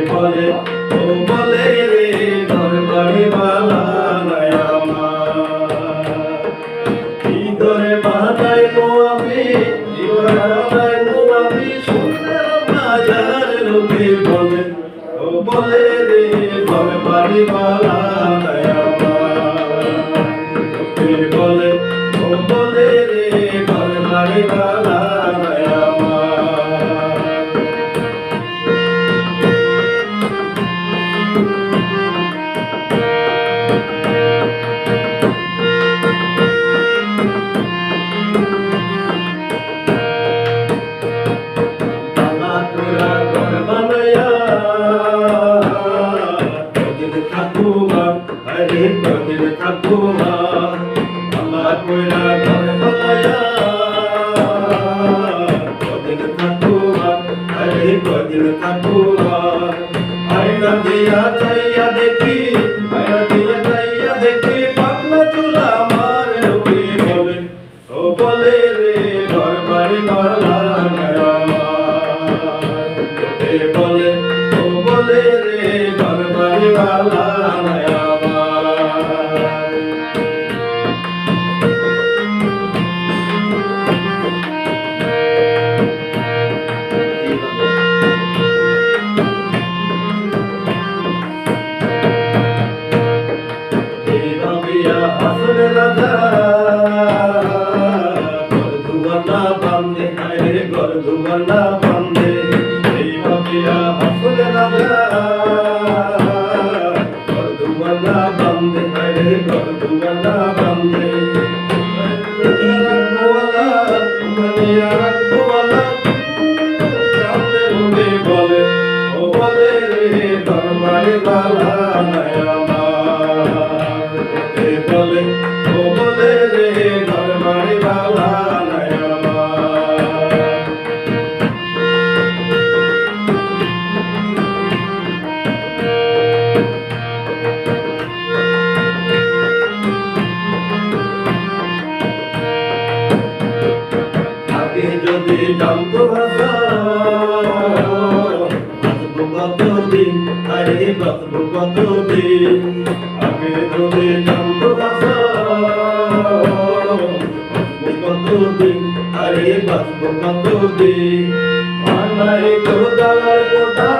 বলে ও বলে রে ঘর বাড়ি বালা নাই আমার কি করে বানাইবো আমি কি করে বানাইবো আমি সুন্দর বাজার লোকে বলে ও বলে রে ঘর বাড়ি বালা নাই আমার লোকে বলে ও বলে রে ঘর বাড়ি বালা নাই আমার কদিন থাকবো আমার কইরা ঘর বানায়া কদিন থাকবো আরে কদিন থাকবো আয়না দিয়া চাইয়া দেখি আয়না দিয়া চাইয়া দেখি পাগলা চুলা আমার লোকে বলে ও বলে রে ঘর বাড়ি বালা নাই আমার লোকে বলে ও বলে রে ঘর বাড়ি বালা নাই আসলে রাজা গর্দুয়ানা বান্দে আরে গর্দুয়ানা বান্দে এই ভাবিয়া আসলে রাজা গর্দুয়ানা বান্দে আরে গর্দুয়ানা বান্দে রাখবোয়ালা মানিয়া রাখবোয়ালা জানতে হবে বলে ও বলে রে দরবারে বালা নাই বলে ও বলে রে ঘর বাড়ি বালা নাই আগে যদি জানতো ভাষা বাঁচবো কতদিন আরে বাঁচবো কতদিন আগে যদি জানতো ভাষা কতদিন আরে বাঁচবো কতদিন বানাই তো দালার কোঠা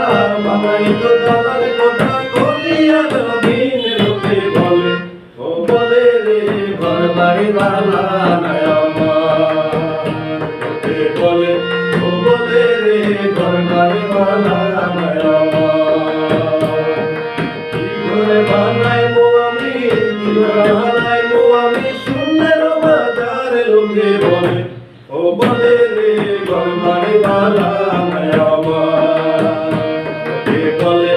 বানাই তো দালার কোঠা গলিয়া নবীন লোকে বলে ও বলে রে ঘর বাড়ি বালা নাই আমার লোকে বলে ও বলে রে ঘর বাড়ি বালা নাই আমার কি করে বানাইবো আমি কি করে বানাইবো আমি সুন্দর বাজার লোকে বলে ও বলে রে ঘর বাড়ি বালা নাই আমার লোকে বলে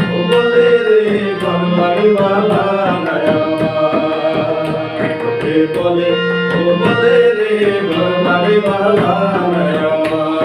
ও বলে রে ঘর বাড়ি বালা নাই আমার লোকে বলে ও বলে রে ঘর বাড়ি বালা নাই আমার